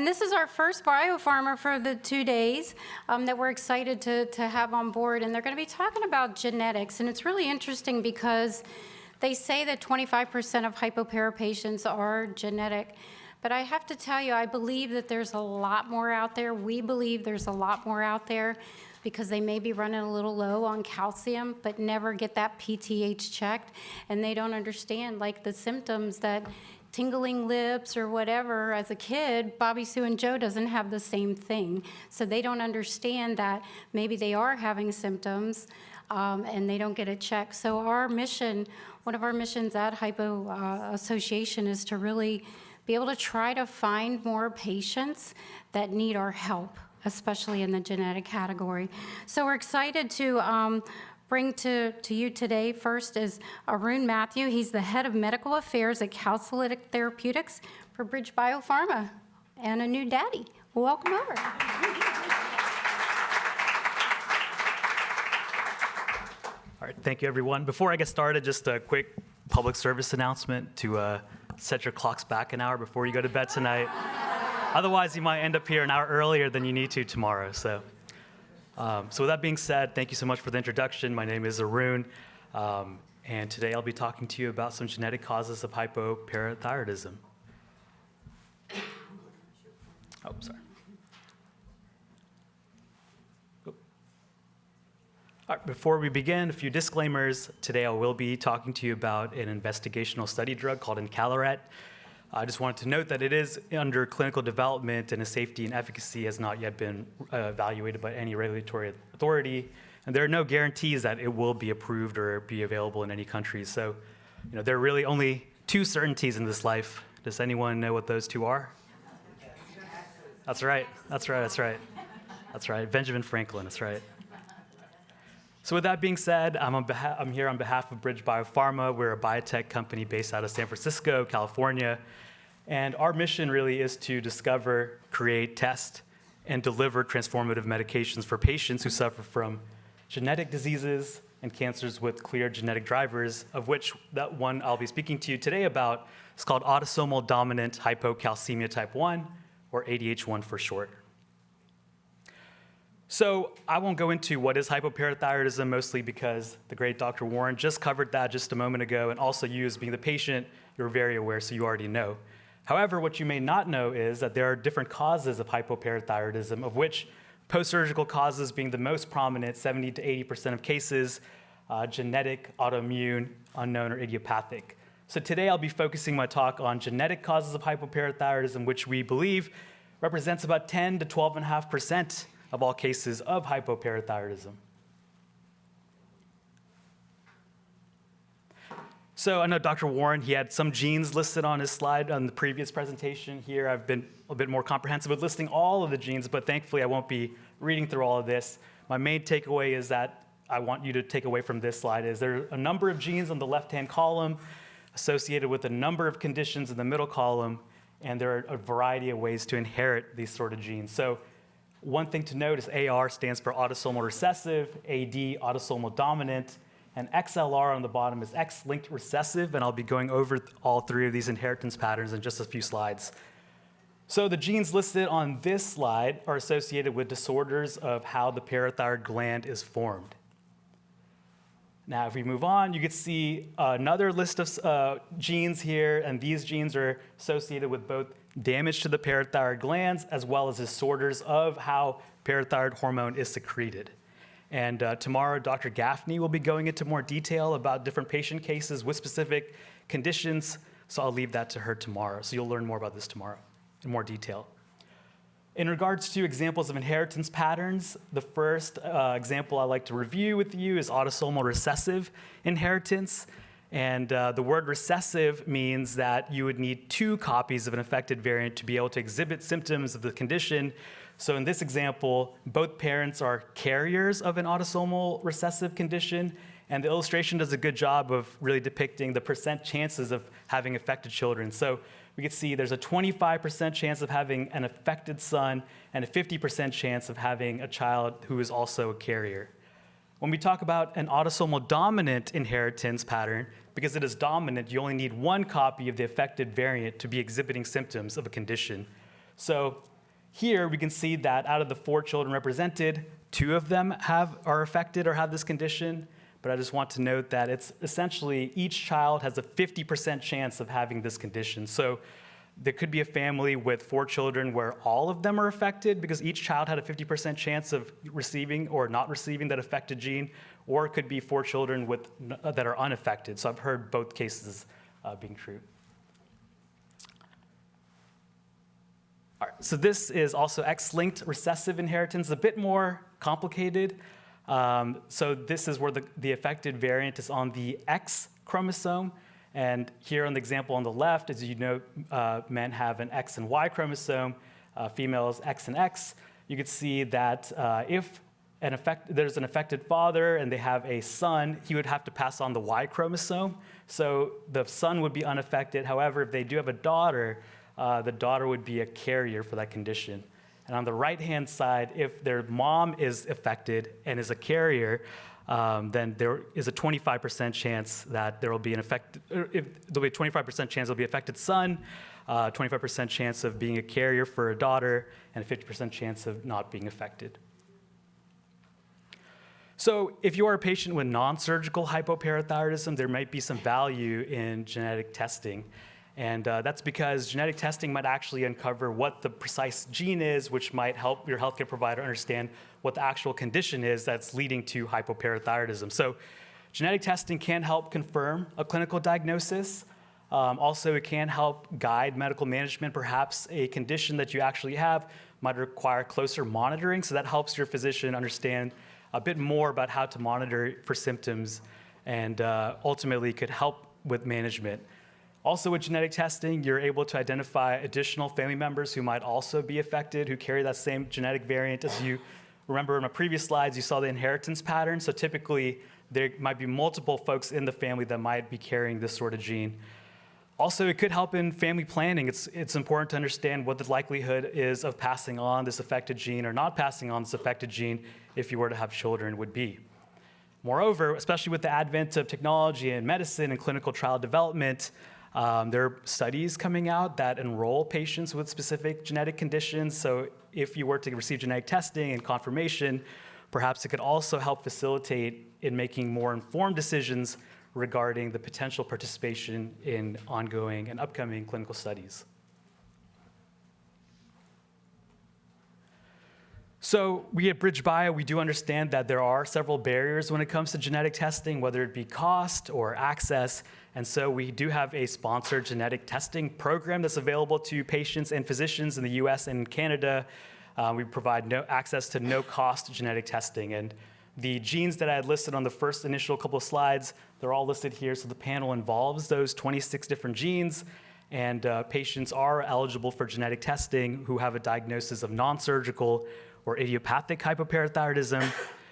And this is our first biopharma for the 2 days that we're excited to have on board. And they're going to be talking about genetics. And it's really interesting because they say that 25% of hypopara patients are genetic. But I have to tell you, I believe that there's a lot more out there. We believe there's a lot more out there because they may be running a little low on calcium, but never get that PTH checked. And they don't understand, like, the symptoms that tingling lips or whatever. As a kid, Bobby, Sue, and Joe doesn't have the same thing. So they don't understand that maybe they are having symptoms and they don't get it checked. So our mission, one of our missions at Hypo Association is to really be able to try to find more patients that need our help, especially in the genetic category. So we're excited to bring to you today first is Arun Mathews. He's the head of medical affairs at Calcilytic Therapeutics for Bridgebio Pharma and a new daddy. Welcome over. All right, thank you, everyone. Before I get started, just a quick public service announcement to set your clocks back an hour before you go to bed tonight. Otherwise, you might end up here an hour earlier than you need to tomorrow. So with that being said, thank you so much for the introduction. My name is Arun, and today I'll be talking to you about some genetic causes of hypoparathyroidism. Oh, sorry. All right, before we begin, a few disclaimers. Today I will be talking to you about an investigational study drug called encaleret. I just wanted to note that it is under clinical development and its safety and efficacy has not yet been evaluated by any regulatory authority, and there are no guarantees that it will be approved or be available in any countries. So, there are really only two certainties in this life. Does anyone know what those two are? That's right. Benjamin Franklin, that's right. So with that being said, I'm here on behalf of Bridgebio Pharma. We're a biotech company based out of San Francisco, California. And our mission really is to discover, create, test, and deliver transformative medications for patients who suffer from genetic diseases and cancers with clear genetic drivers, of which that one I'll be speaking to you today about is called autosomal dominant hypocalcemia type 1, or ADH1 for short. So I won't go into what is hypoparathyroidism, mostly because the great Dr. Warren just covered that just a moment ago, and also you as being the patient, you're very aware, so you already know. However, what you may not know is that there are different causes of hypoparathyroidism, of which post-surgical causes being the most prominent, 70 to 80% of cases, genetic, autoimmune, unknown, or idiopathic. So today I'll be focusing my talk on genetic causes of hypoparathyroidism, which we believe represents about 10 to 12.5% of all cases of hypoparathyroidism. So I know Dr. Warren, he had some genes listed on his slide on the previous presentation. Here I've been a bit more comprehensive with listing all of the genes, but thankfully I won't be reading through all of this. My main takeaway is that I want you to take away from this slide is there are a number of genes on the left-hand column associated with a number of conditions in the middle column, and there are a variety of ways to inherit these sort of genes. So one thing to note is AR stands for autosomal recessive, AD autosomal dominant, and XLR on the bottom is X-linked recessive, and I'll be going over all three of these inheritance patterns in just a few slides. So the genes listed on this slide are associated with disorders of how the parathyroid gland is formed. Now, if we move on, you can see another list of genes here, and these genes are associated with both damage to the parathyroid glands as well as disorders of how parathyroid hormone is secreted. And tomorrow, Dr. Gaffney will be going into more detail about different patient cases with specific conditions, so I'll leave that to her tomorrow. So you'll learn more about this tomorrow in more detail. In regards to examples of inheritance patterns, the first example I'd like to review with you is autosomal recessive inheritance. And the word recessive means that you would need 2 copies of an affected variant to be able to exhibit symptoms of the condition. So in this example, both parents are carriers of an autosomal recessive condition, and the illustration does a good job of really depicting the percent chances of having affected children. So we can see there's a 25% chance of having an affected son and a 50% chance of having a child who is also a carrier. When we talk about an autosomal dominant inheritance pattern, because it is dominant, you only need 1 copy of the affected variant to be exhibiting symptoms of a condition. So Here we can see that out of the 4 children represented, 2 of them are affected or have this condition. But I just want to note that it's essentially each child has a 50% chance of having this condition. So there could be a family with 4 children where all of them are affected because each child had a 50% chance of receiving or not receiving that affected gene, or it could be 4 children that are unaffected. So I've heard both cases being true. All right, so this is also X-linked recessive inheritance, a bit more complicated. So this is where the affected variant is on the X chromosome. And here on the example on the left, as you know, men have an X and Y chromosome, females X and X. You could see that if there's an affected father and they have a son, he would have to pass on the Y chromosome. So the son would be unaffected. However, if they do have a daughter, the daughter would be a carrier for that condition. And on the right-hand side, if their mom is affected and is a carrier, then there is a 25% chance that there will be an affected, there'll be a 25% chance there'll be affected son, 25% chance of being a carrier for a daughter, and a 50% chance of not being affected. So if you are a patient with non-surgical hypoparathyroidism, there might be some value in genetic testing. And that's because genetic testing might actually uncover what the precise gene is, which might help your healthcare provider understand what the actual condition is that's leading to hypoparathyroidism. So genetic testing can help confirm a clinical diagnosis. Also, it can help guide medical management. Perhaps a condition that you actually have might require closer monitoring, so that helps your physician understand a bit more about how to monitor for symptoms and ultimately could help with management. Also with genetic testing, you're able to identify additional family members who might also be affected, who carry that same genetic variant. As you remember in my previous slides, you saw the inheritance pattern. So typically, there might be multiple folks in the family that might be carrying this sort of gene. Also, it could help in family planning. It's important to understand what the likelihood is of passing on this affected gene or not passing on this affected gene if you were to have children would be. Moreover, especially with the advent of technology and medicine and clinical trial development, there are studies coming out that enroll patients with specific genetic conditions. So if you were to receive genetic testing and confirmation, perhaps it could also help facilitate in making more informed decisions regarding the potential participation in ongoing and upcoming clinical studies. So we at Bridgebio, we do understand that there are several barriers when it comes to genetic testing, whether it be cost or access. And so we do have a sponsored genetic testing program that's available to patients and physicians in the US and Canada. We provide access to no-cost genetic testing. And the genes that I had listed on the first initial couple of slides, they're all listed here. So the panel involves those 26 different genes. And patients are eligible for genetic testing who have a diagnosis of non-surgical or idiopathic hypoparathyroidism,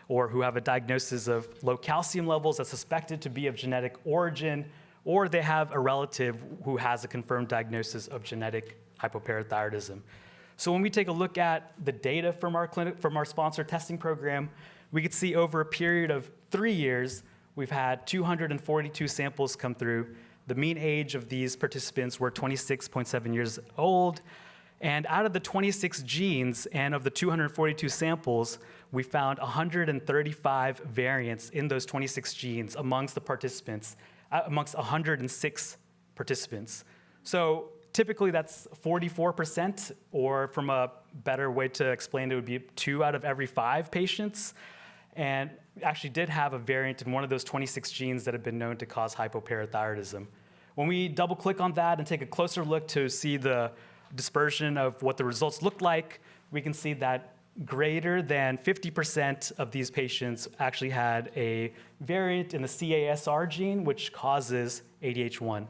or who have a diagnosis of low calcium levels that's suspected to be of genetic origin, or they have a relative who has a confirmed diagnosis of genetic hypoparathyroidism. So when we take a look at the data from our sponsored testing program, we could see over a period of 3 years, we've had 242 samples come through. The mean age of these participants were 26.7 years old. And out of the 26 genes and of the 242 samples, we found 135 variants in those 26 genes amongst the participants, amongst 106 participants. So typically that's 44%, or from a better way to explain it would be 2 out of every 5 patients. And actually did have a variant in one of those 26 genes that have been known to cause hypoparathyroidism. When we double click on that and take a closer look to see the dispersion of what the results look like, we can see that greater than 50% of these patients actually had a variant in the CASR gene, which causes ADH1.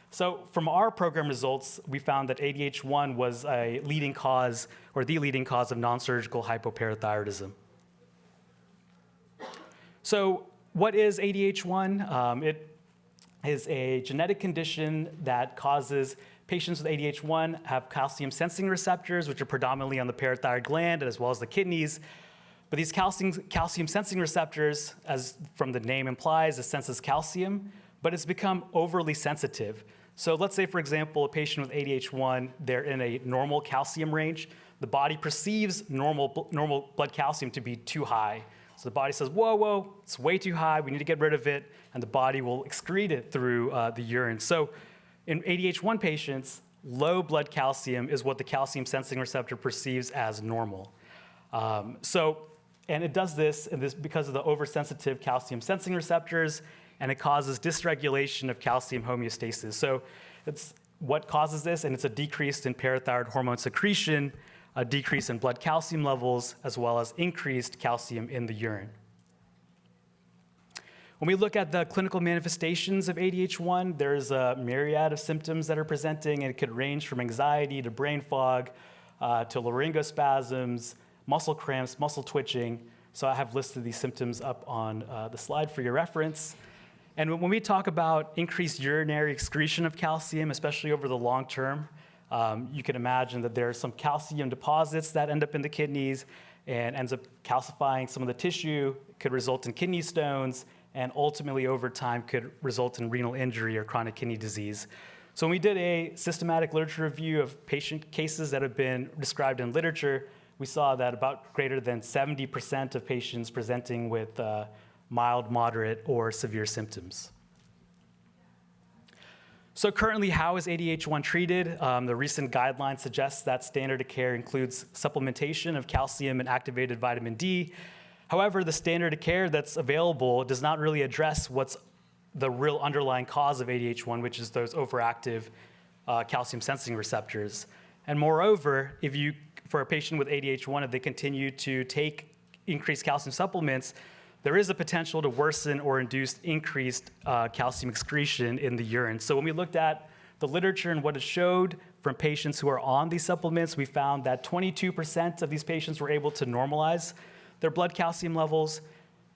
So from our program results, we found that ADH1 was a leading cause, or the leading cause of non-surgical hypoparathyroidism. So what is ADH1? It is a genetic condition that causes patients with ADH1 have calcium sensing receptors, which are predominantly on the parathyroid gland as well as the kidneys. But these calcium sensing receptors, as from the name implies, it senses calcium, but it's become overly sensitive. So let's say, for example, a patient with ADH1, they're in a normal calcium range, the body perceives normal blood calcium to be too high. So the body says, whoa, it's way too high, we need to get rid of it, and the body will excrete it through the urine. So in ADH1 patients, low blood calcium is what the calcium sensing receptor perceives as normal. And it does this because of the oversensitive calcium sensing receptors, and it causes dysregulation of calcium homeostasis. So it's what causes this, and it's a decrease in parathyroid hormone secretion, a decrease in blood calcium levels, as well as increased calcium in the urine. When we look at the clinical manifestations of ADH1, there's a myriad of symptoms that are presenting, and it could range from anxiety to brain fog to laryngospasms, muscle cramps, muscle twitching. So I have listed these symptoms up on the slide for your reference. And when we talk about increased urinary excretion of calcium, especially over the long term, you can imagine that there are some calcium deposits that end up in the kidneys and ends up calcifying some of the tissue, could result in kidney stones, and ultimately over time could result in renal injury or chronic kidney disease. So when we did a systematic literature review of patient cases that have been described in literature, we saw that about greater than 70% of patients presenting with mild, moderate, or severe symptoms. So currently, how is ADH1 treated? The recent guidelines suggest that standard of care includes supplementation of calcium and activated vitamin D. However, the standard of care that's available does not really address what's the real underlying cause of ADH1, which is those overactive calcium sensing receptors. And moreover, for a patient with ADH1, if they continue to take increased calcium supplements, there is a potential to worsen or induce increased calcium excretion in the urine. So when we looked at the literature and what it showed from patients who are on these supplements, we found that 22% of these patients were able to normalize their blood calcium levels.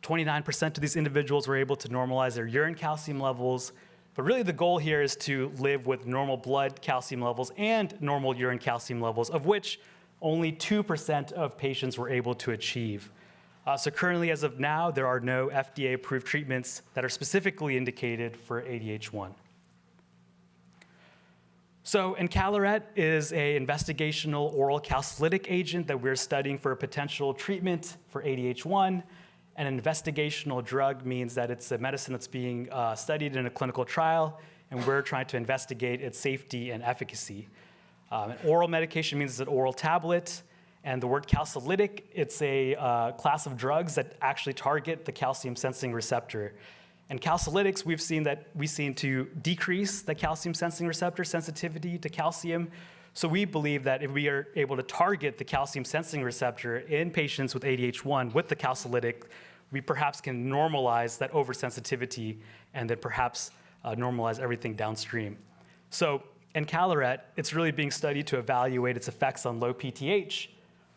29% of these individuals were able to normalize their urine calcium levels. But really the goal here is to live with normal blood calcium levels and normal urine calcium levels, of which only 2% of patients were able to achieve. So currently, as of now, there are no FDA-approved treatments that are specifically indicated for ADH1. So encaleret is an investigational oral calcilytic agent that we're studying for a potential treatment for ADH1. An investigational drug means that it's a medicine that's being studied in a clinical trial, and we're trying to investigate its safety and efficacy. An oral medication means it's an oral tablet. And the word calcilytic, it's a class of drugs that actually target the calcium sensing receptor. And calcilytics, we seem to decrease the calcium sensing receptor sensitivity to calcium. So we believe that if we are able to target the calcium sensing receptor in patients with ADH1 with the calcilytic, we perhaps can normalize that oversensitivity and then perhaps normalize everything downstream. So encaleret, it's really being studied to evaluate its effects on low PTH,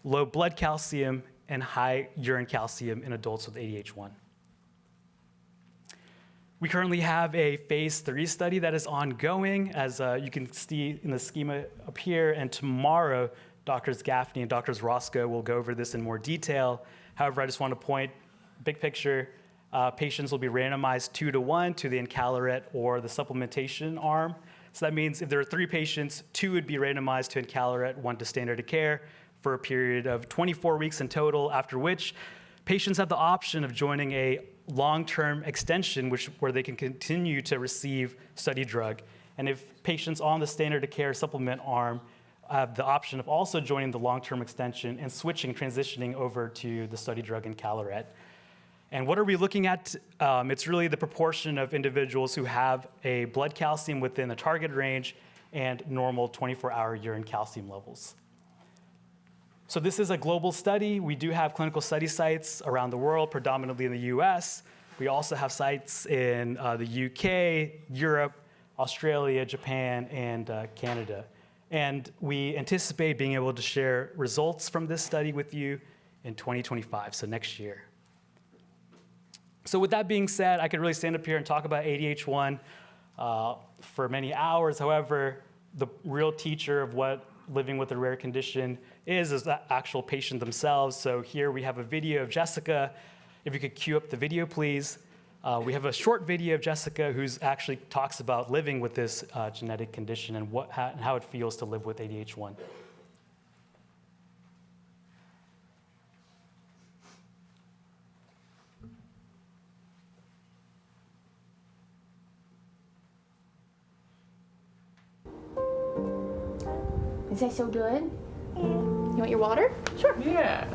low blood calcium, and high urine calcium in adults with ADH1. We currently have a phase 3 study that is ongoing, as you can see in the schema up here, and tomorrow, Drs. Gaffney and Drs. Roscoe will go over this in more detail. However, I just want to point, big picture, patients will be randomized 2-to-1 to the encaleret or the supplementation arm. So that means if there are 3 patients, 2 would be randomized to encaleret, 1 to standard of care, for a period of 24 weeks in total, after which patients have the option of joining a long-term extension where they can continue to receive study drug. And if patients on the standard of care supplement arm have the option of also joining the long-term extension and transitioning over to the study drug encaleret. And what are we looking at? It's really the proportion of individuals who have a blood calcium within the target range and normal 24-hour urine calcium levels. So this is a global study. We do have clinical study sites around the world, predominantly in the US. We also have sites in the UK, Europe, Australia, Japan, and Canada. And we anticipate being able to share results from this study with you in 2025, so next year. So with that being said, I could really stand up here and talk about ADH1 for many hours. However, the real teacher of what living with a rare condition is the actual patient themselves. So here we have a video of Jessica. If you could cue up the video, please. We have a short video of Jessica who actually talks about living with this genetic condition and how it feels to live with ADH1. Is that so good? You want your water? Sure. Yeah.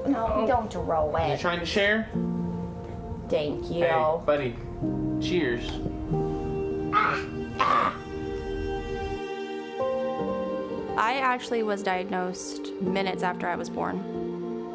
No, don't throw You're it. trying to share? Thank you. Hey, buddy. Cheers. I actually was diagnosed minutes after I was born.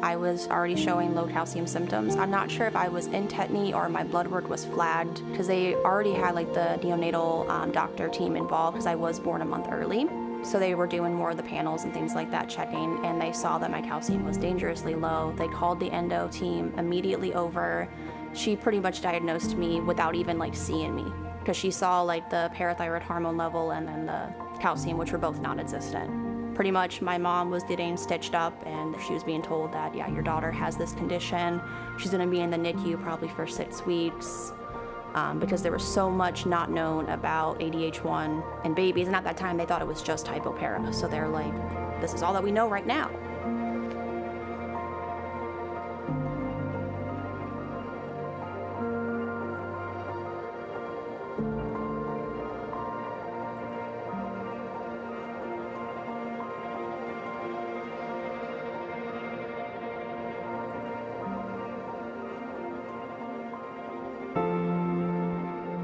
I was already showing low calcium symptoms. I'm not sure if I was in tetany or my blood work was flagged because they already had like the neonatal doctor team involved because I was born a month early. So they were doing more of the panels and things like that checking, and they saw that my calcium was dangerously low. They called the endo team immediately over. She pretty much diagnosed me without even like seeing me because she saw like the parathyroid hormone level and then the calcium, which were both non-existent. Pretty much my mom was getting stitched up and she was being told that, yeah, your daughter has this condition. She's gonna be in the NICU probably for 6 weeks because there was so much not known about ADH1 in babies. And at that time they thought it was just HypoPARA. So they're like, this is all that we know right now.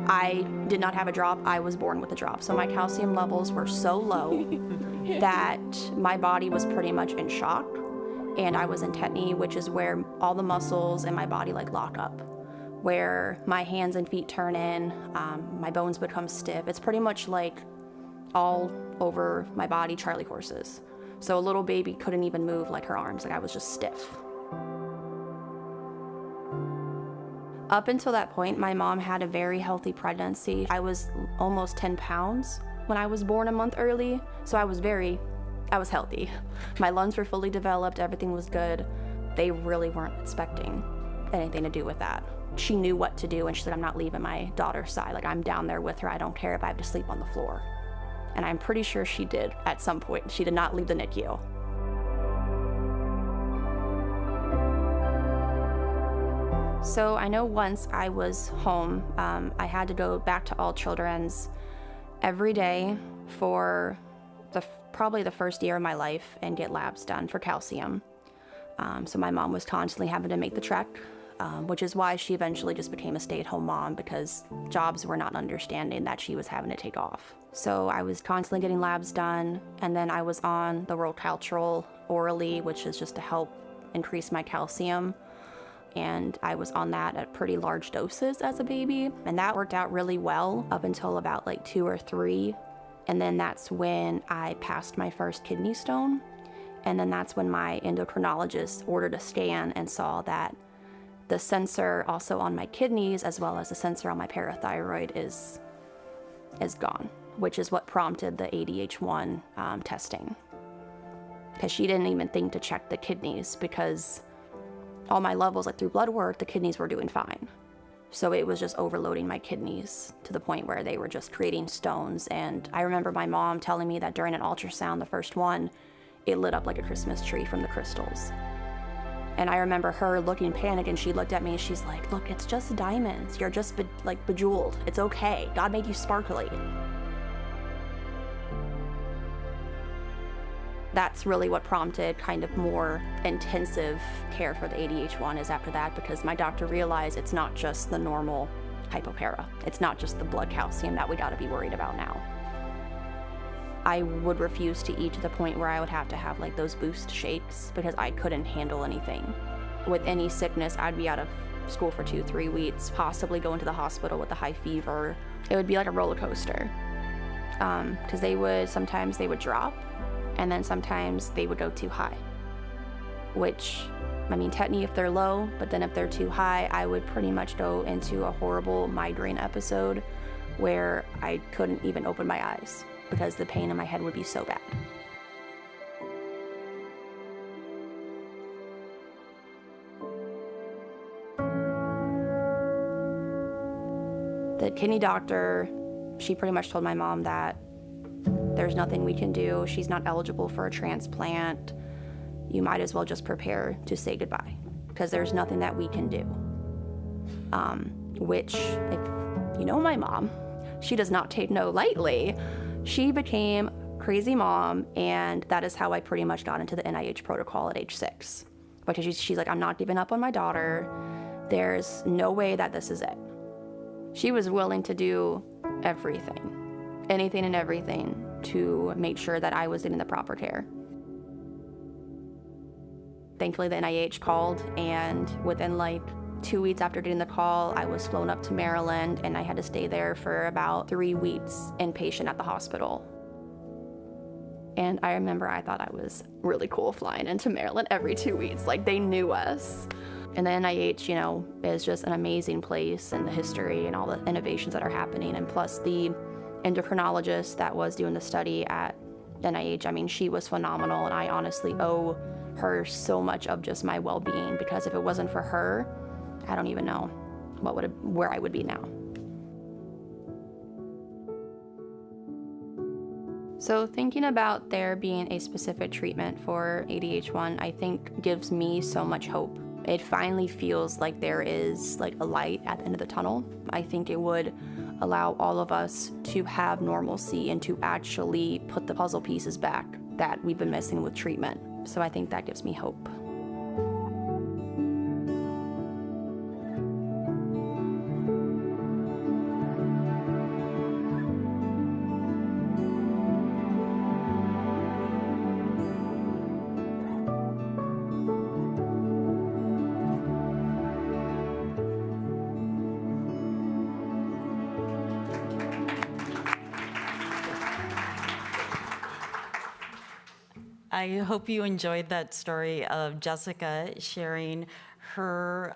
I did not have a drop. I was born with a drop. So my calcium levels were so low that my body was pretty much in shock. And I was in tetany, which is where all the muscles in my body like lock up, where my hands and feet turn in, my bones become stiff. It's pretty much like all over my body, Charlie horses. So a little baby couldn't even move like her arms. Like I was just stiff. Up until that point, my mom had a very healthy pregnancy. I was almost 10 pounds when I was born a month early, so I was healthy. My lungs were fully developed, everything was good. They really weren't expecting anything to do with that. She knew what to do, and she said, I'm not leaving my daughter's side. Like, I'm down there with her. I don't care if I have to sleep on the floor. And I'm pretty sure she did at some point. She did not leave the NICU. So I know once I was home, I had to go back to All Children's every day for probably the first year of my life and get labs done for calcium. So my mom was constantly having to make the trek, which is why she eventually just became a stay-at-home mom because jobs were not understanding that she was having to take off. So I was constantly getting labs done, and then I was on the World Cultural orally, which is just to help increase my calcium. And I was on that at pretty large doses as a baby, and that worked out really well up until about like 2 or 3. And then that's when I passed my first kidney stone. And then that's when my endocrinologist ordered a scan and saw that the sensor also on my kidneys as well as the sensor on my parathyroid is gone, which is what prompted the ADH1 testing. Because she didn't even think to check the kidneys because all my levels, like through blood work, the kidneys were doing fine. So it was just overloading my kidneys to the point where they were just creating stones. And I remember my mom telling me that during an ultrasound, the first one, it lit up like a Christmas tree from the crystals. And I remember her looking panicked, and she looked at me and she's like, look, it's just diamonds. You're just bejeweled. It's okay. God made you sparkly. That's really what prompted kind of more intensive care for the ADH1 is after that, because my doctor realized it's not just the normal HypoPARA. It's not just the blood calcium that we gotta be worried about now. I would refuse to eat to the point where I would have to have like those boost shakes because I couldn't handle anything. With any sickness, I'd be out of school for 2-3 weeks, possibly go into the hospital with a high fever. It would be like a roller coaster. Because sometimes they would drop, and then sometimes they would go too high, which, I mean, tetany if they're low, but then if they're too high, I would pretty much go into a horrible migraine episode where I couldn't even open my eyes because the pain in my head would be so bad. The kidney doctor, she pretty much told my mom that there's nothing we can do. She's not eligible for a transplant. You might as well just prepare to say goodbye because there's nothing that we can do. Which, if you know my mom, she does not take no lightly. She became crazy mom, and that is how I pretty much got into the NIH protocol at age 6. Because she's like, I'm not giving up on my daughter. There's no way that this is it. She was willing to do everything, anything and everything, to make sure that I was getting the proper care. Thankfully, the NIH called, and within like 2 weeks after getting the call, I was flown up to Maryland, and I had to stay there for about 3 weeks inpatient at the hospital. And I remember I thought I was really cool flying into Maryland every 2 weeks, like they knew us. And the NIH, you know, is just an amazing place, and the history and all the innovations that are happening. And plus the endocrinologist that was doing the study at NIH, I mean, she was phenomenal, and I honestly owe her so much of just my well-being, because if it wasn't for her, I don't even know where I would be now. So thinking about there being a specific treatment for ADH1, I think gives me so much hope. It finally feels like there is like a light at the end of the tunnel. I think it would allow all of us to have normalcy and to actually put the puzzle pieces back that we've been missing with treatment. So I think that gives me hope. I hope you enjoyed that story of Jessica sharing her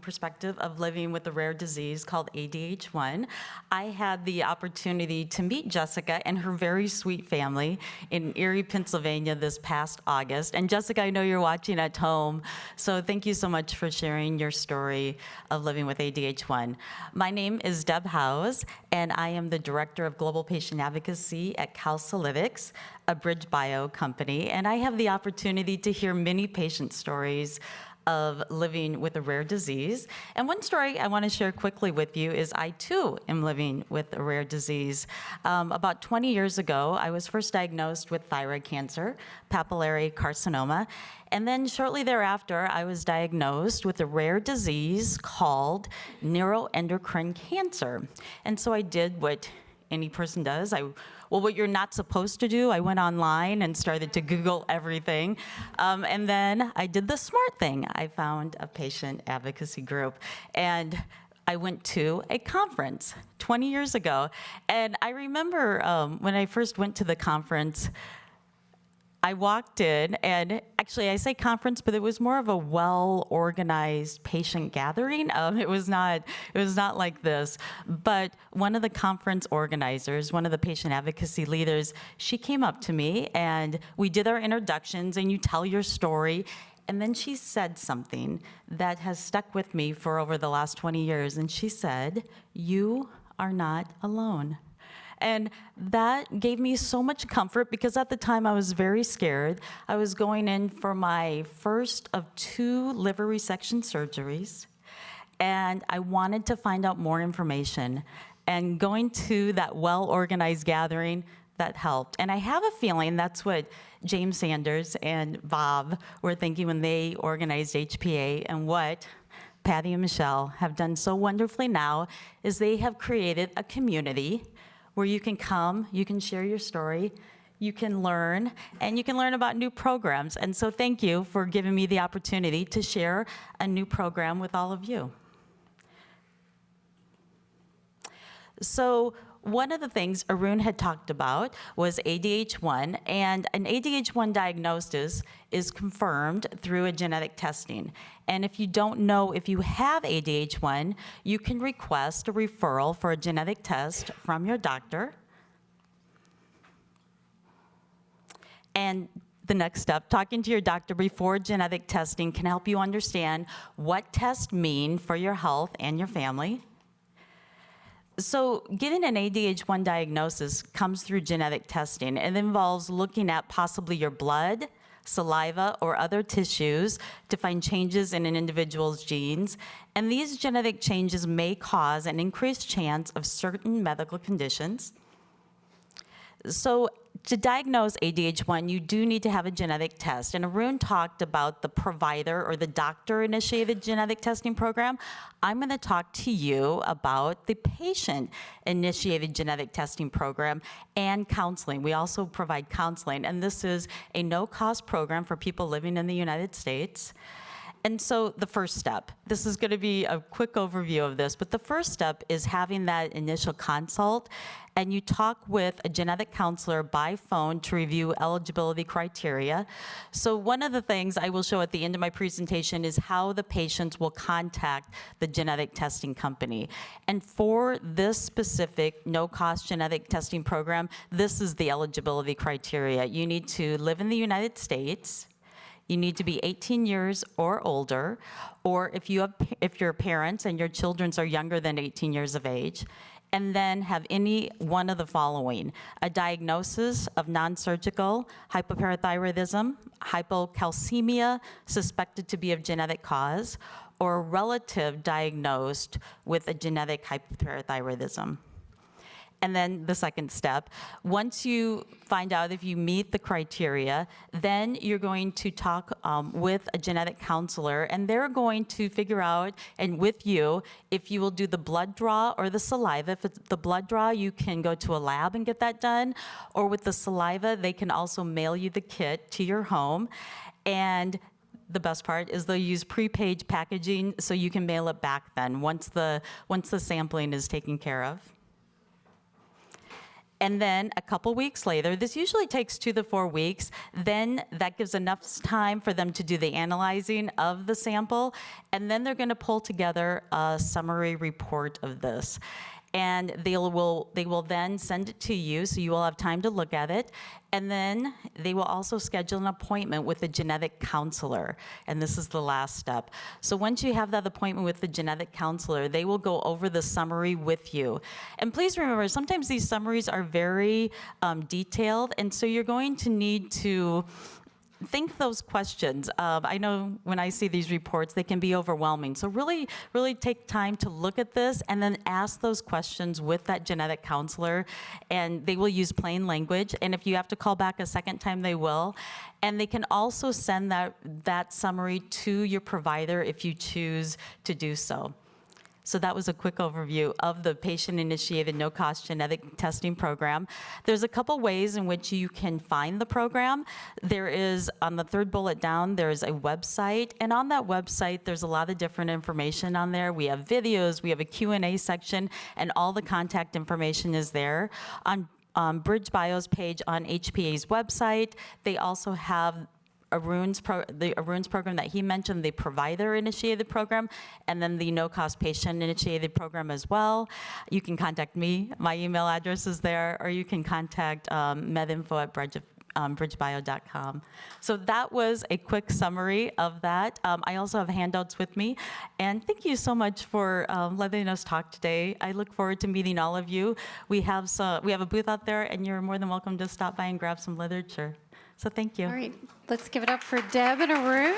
perspective of living with a rare disease called ADH1. I had the opportunity to meet Jessica and her very sweet family in Erie, Pennsylvania this past August. And Jessica, I know you're watching at home, so thank you so much for sharing your story of living with ADH1. My name is Deb Howes, and I am the Director of Global Patient Advocacy at Calcilytics, a Bridgebio company, and I have the opportunity to hear many patient stories of living with a rare disease. And one story I want to share quickly with you is I too am living with a rare disease. About 20 years ago, I was first diagnosed with thyroid cancer, papillary carcinoma, and then shortly thereafter, I was diagnosed with a rare disease called neuroendocrine cancer. And so I did what any person does. What you're not supposed to do, I went online and started to Google everything. And then I did the smart thing. I found a patient advocacy group. And I went to a conference 20 years ago. And I remember when I first went to the conference, I walked in, and actually I say conference, but it was more of a well-organized patient gathering. It was not like this. But one of the conference organizers, one of the patient advocacy leaders, she came up to me and we did our introductions, and you tell your story. And then she said something that has stuck with me for over the last 20 years. And she said, "You are not alone." And that gave me so much comfort, because at the time I was very scared. I was going in for my first of 2 liver resection surgeries, and I wanted to find out more information. And going to that well-organized gathering, that helped. And I have a feeling that's what James Sanders and Bob were thinking when they organized HPA, and what Patty and Michelle have done so wonderfully now is they have created a community where you can come, you can share your story, you can learn, and you can learn about new programs. And so thank you for giving me the opportunity to share a new program with all of you. So one of the things Arun had talked about was ADH1, and an ADH1 diagnosis is confirmed through a genetic testing. And if you don't know if you have ADH1, you can request a referral for a genetic test from your doctor. And the next step, talking to your doctor before genetic testing, can help you understand what tests mean for your health and your family. So getting an ADH1 diagnosis comes through genetic testing. It involves looking at possibly your blood, saliva, or other tissues to find changes in an individual's genes, and these genetic changes may cause an increased chance of certain medical conditions. So to diagnose ADH1, you do need to have a genetic test. And Arun talked about the provider or the doctor-initiated genetic testing program. I'm going to talk to you about the patient-initiated genetic testing program and counseling. We also provide counseling, and this is a no-cost program for people living in the United States. And so the first step, this is going to be a quick overview of this, but the first step is having that initial consult, and you talk with a genetic counselor by phone to review eligibility criteria. So one of the things I will show at the end of my presentation is how the patients will contact the genetic testing company. And for this specific no-cost genetic testing program, this is the eligibility criteria. You need to live in the United States. You need to be 18 years or older, or if your parents and your children are younger than 18 years of age, and then have any one of the following: a diagnosis of non-surgical hypoparathyroidism, hypocalcemia suspected to be of genetic cause, or a relative diagnosed with a genetic hypoparathyroidism. And then the second step, once you find out if you meet the criteria, then you're going to talk with a genetic counselor, and they're going to figure out, and with you, if you will do the blood draw or the saliva. If it's the blood draw, you can go to a lab and get that done, or with the saliva, they can also mail you the kit to your home. And the best part is they'll use prepaid packaging, so you can mail it back then, once the sampling is taken care of. And then a couple weeks later, this usually takes 2 to 4 weeks, then that gives enough time for them to do the analyzing of the sample, and then they're going to pull together a summary report of this. And they will then send it to you, so you will have time to look at it. And then they will also schedule an appointment with a genetic counselor. And this is the last step. So once you have that appointment with the genetic counselor, they will go over the summary with you. And please remember, sometimes these summaries are very detailed, and so you're going to need to think those questions. I know when I see these reports, they can be overwhelming. So really, really take time to look at this and then ask those questions with that genetic counselor. And they will use plain language. And if you have to call back a second time, they will. And they can also send that summary to your provider if you choose to do so. So that was a quick overview of the patient-initiated no-cost genetic testing program. There's a couple ways in which you can find the program. There is, on the third bullet down, there's a website, and on that website, there's a lot of different information on there. We have videos, we have a Q&A section, and all the contact information is there. On Bridgebio's page on HPA's website, they also have Arun's program that he mentioned, the provider-initiated program, and then the no-cost patient-initiated program as well. You can contact me. My email address is there, or you can contact medinfo@bridgebio.com. So that was a quick summary of that. I also have handouts with me, and thank you so much for letting us talk today. I look forward to meeting all of you. We have a booth out there, and you're more than welcome to stop by and grab some literature. So thank you. All right, let's give it up for Deb and Arun.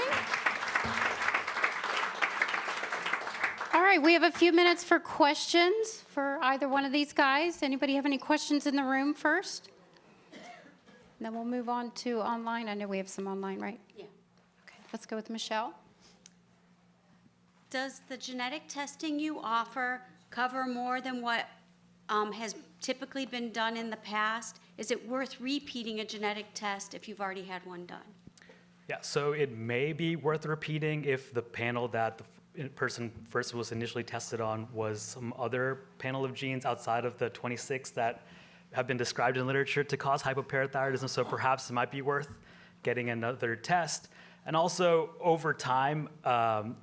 All right, we have a few minutes for questions for either one of these guys. Anybody have any questions in the room first? And then we'll move on to online. I know we have some online, right? Yeah. Okay, let's go with Michelle. Does the genetic testing you offer cover more than what has typically been done in the past? Is it worth repeating a genetic test if you've already had one done? Yeah, so it may be worth repeating if the panel that the person first was initially tested on was some other panel of genes outside of the 26 that have been described in literature to cause hypoparathyroidism, so perhaps it might be worth getting another test. And also, over time,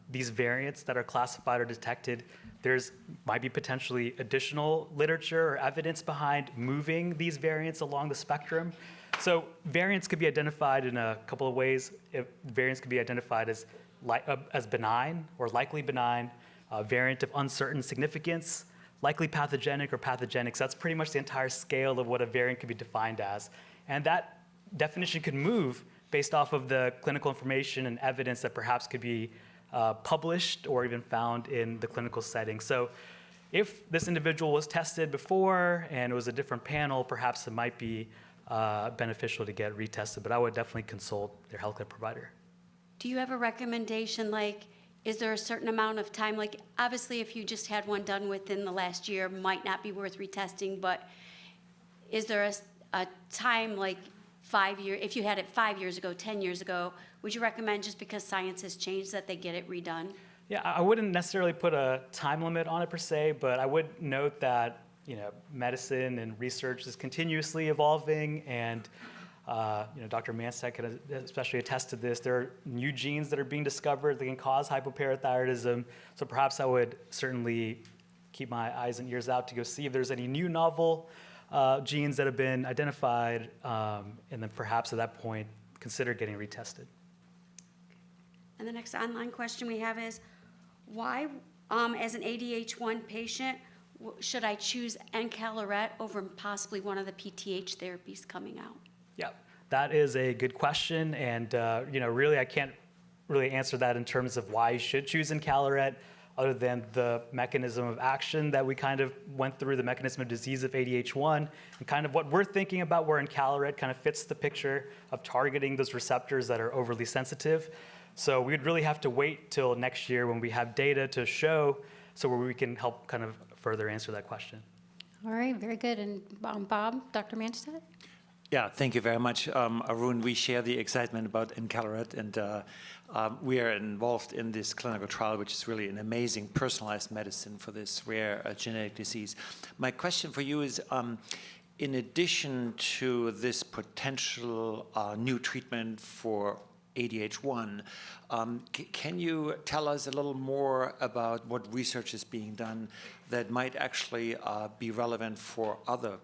these variants that are classified or detected, might be potentially additional literature or evidence behind moving these variants along the spectrum. So variants could be identified in a couple of ways. Variants could be identified as benign or likely benign, variant of uncertain significance, likely pathogenic or pathogenic. So that's pretty much the entire scale of what a variant could be defined as. And that definition could move based off of the clinical information and evidence that perhaps could be published or even found in the clinical setting. So if this individual was tested before and it was a different panel, perhaps it might be beneficial to get retested, but I would definitely consult their healthcare provider. Do you have a recommendation, like, is there a certain amount of time? Like, obviously, if you just had one done within the last year, might not be worth retesting, but is there a time, like 5 years, if you had it 5 years ago, 10 years ago, would you recommend, just because science has changed, that they get it redone? Yeah, I wouldn't necessarily put a time limit on it per se, but I would note that medicine and research is continuously evolving, and Dr. Manstead can especially attest to this. There are new genes that are being discovered that can cause hypoparathyroidism. So perhaps I would certainly keep my eyes and ears out to go see if there's any new novel genes that have been identified, and then perhaps at that point consider getting retested. And the next online question we have is, why, as an ADH1 patient, should I choose encaleret over possibly one of the PTH therapies coming out? Yeah, that is a good question, and really I can't really answer that in terms of why you should choose encaleret, other than the mechanism of action that we kind of went through, the mechanism of disease of ADH1, and kind of what we're thinking about where encaleret kind of fits the picture of targeting those receptors that are overly sensitive. So we'd really have to wait till next year when we have data to show, so where we can help kind of further answer that question. All right, very good. And Bob, Dr. Manstead? Yeah, thank you very much. Arun, we share the excitement about encaleret, and we are involved in this clinical trial, which is really an amazing personalized medicine for this rare genetic disease. My question for you is, in addition to this potential new treatment for ADH1, can you tell us a little more about what research is being done that might actually be relevant for other,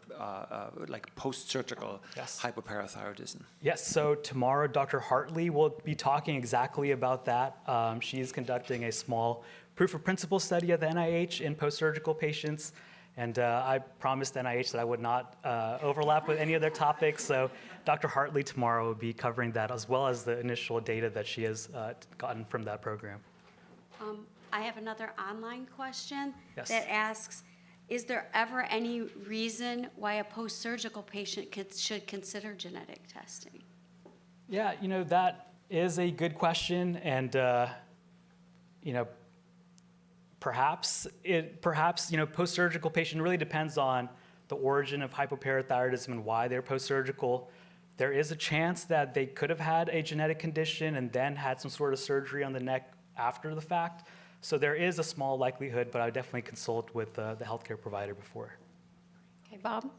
like post-surgical hypoparathyroidism? Yes, so tomorrow Dr. Hartley will be talking exactly about that. She is conducting a small proof of principle study at the NIH in post-surgical patients. And I promised NIH that I would not overlap with any of their topics. So Dr. Hartley tomorrow will be covering that, as well as the initial data that she has gotten from that program. I have another online question Yes. that asks, is there ever any reason why a post-surgical patient should consider genetic testing? Yeah, that is a good question. And, perhaps, post-surgical patient really depends on the origin of hypoparathyroidism and why they're post-surgical. There is a chance that they could have had a genetic condition and then had some sort of surgery on the neck after the fact. So there is a small likelihood, but I would definitely consult with the healthcare provider before. Okay, Bob?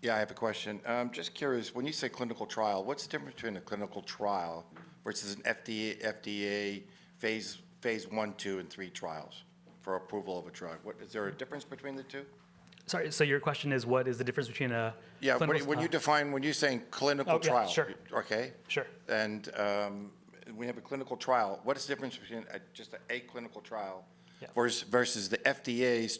Yeah, I have a question. Just curious, when you say clinical trial, what's the difference between a clinical trial versus an FDA phase 1, 2, and 3 trials for approval of a drug? Is there a difference between the two? Sorry, so your question is, what is the difference between a clinical when you're saying clinical trial, sure. okay? Sure. And we have a clinical trial. What is the difference between just a clinical trial versus the FDA's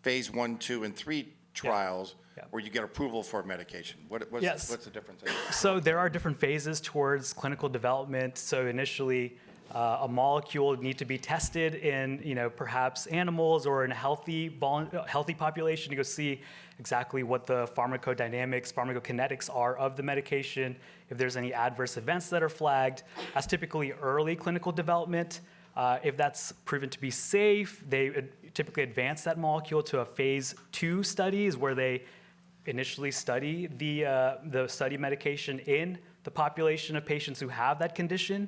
phase 1, 2, and 3 trials where you get approval for a medication? What's the difference? So there are different phases towards clinical development. So initially, a molecule would need to be tested in, perhaps animals or in a healthy population to go see exactly what the pharmacodynamics, pharmacokinetics are of the medication, if there's any adverse events that are flagged. That's typically early clinical development. If that's proven to be safe, they typically advance that molecule to a phase 2 studies where they initially study the study medication in the population of patients who have that condition.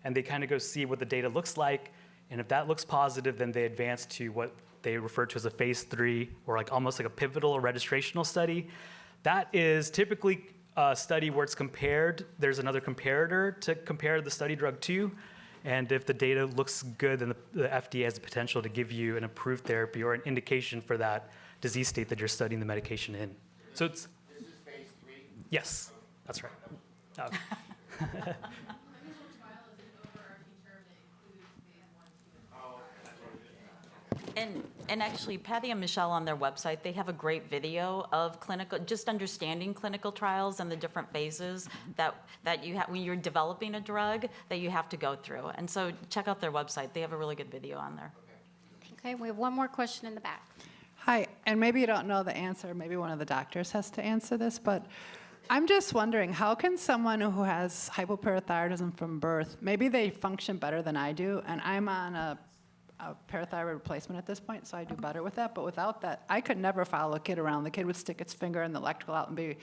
And they kind of go see what the data looks like. And if that looks positive, then they advance to what they refer to as a phase 3, or almost like a pivotal or registrational study. That is typically a study where it's compared. There's another comparator to compare the study drug to. And if the data looks good, then the FDA has the potential to give you an approved therapy or an indication for that disease state that you're studying the medication in. So it's... This is phase 3? Yes, that's right. And actually, Patty and Michelle on their website, they have a great video of clinical, just understanding clinical trials and the different phases that you have when you're developing a drug that you have to go through. And so check out their website. They have a really good video on there. Okay, we have one more question in the back. Hi, and maybe you don't know the answer, maybe one of the doctors has to answer this, but I'm just wondering, how can someone who has hypoparathyroidism from birth, maybe they function better than I do, and I'm on a parathyroid replacement at this point, so I do better with that, but without that, I could never follow a kid around. The kid would stick its finger in the electrical out and be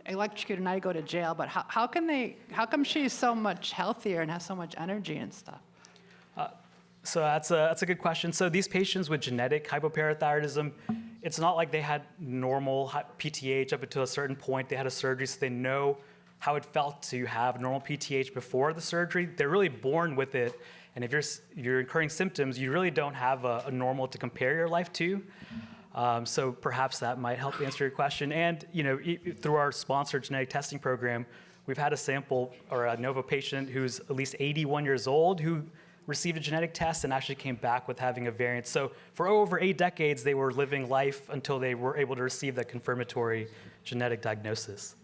electrocuted, and I'd go to jail, but how come she's so much healthier and has so much energy and stuff? So that's a good question. So these patients with genetic hypoparathyroidism, it's not like they had normal PTH up until a certain point. They had a surgery, so they know how it felt to have normal PTH before the surgery. They're really born with it. And if you're incurring symptoms, you really don't have a normal to compare your life to. So perhaps that might help answer your question. And through our sponsored genetic testing program, we've had a sample or a Nova patient who's at least 81 years old who received a genetic test and actually came back with having a variant. So for over 8 decades, they were living life until they were able to receive that confirmatory genetic diagnosis.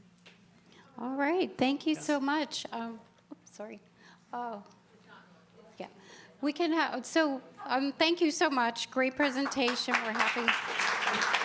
All right, thank you so much. Sorry. Oh, yeah. We can have, so thank you so much. Great presentation. We're happy.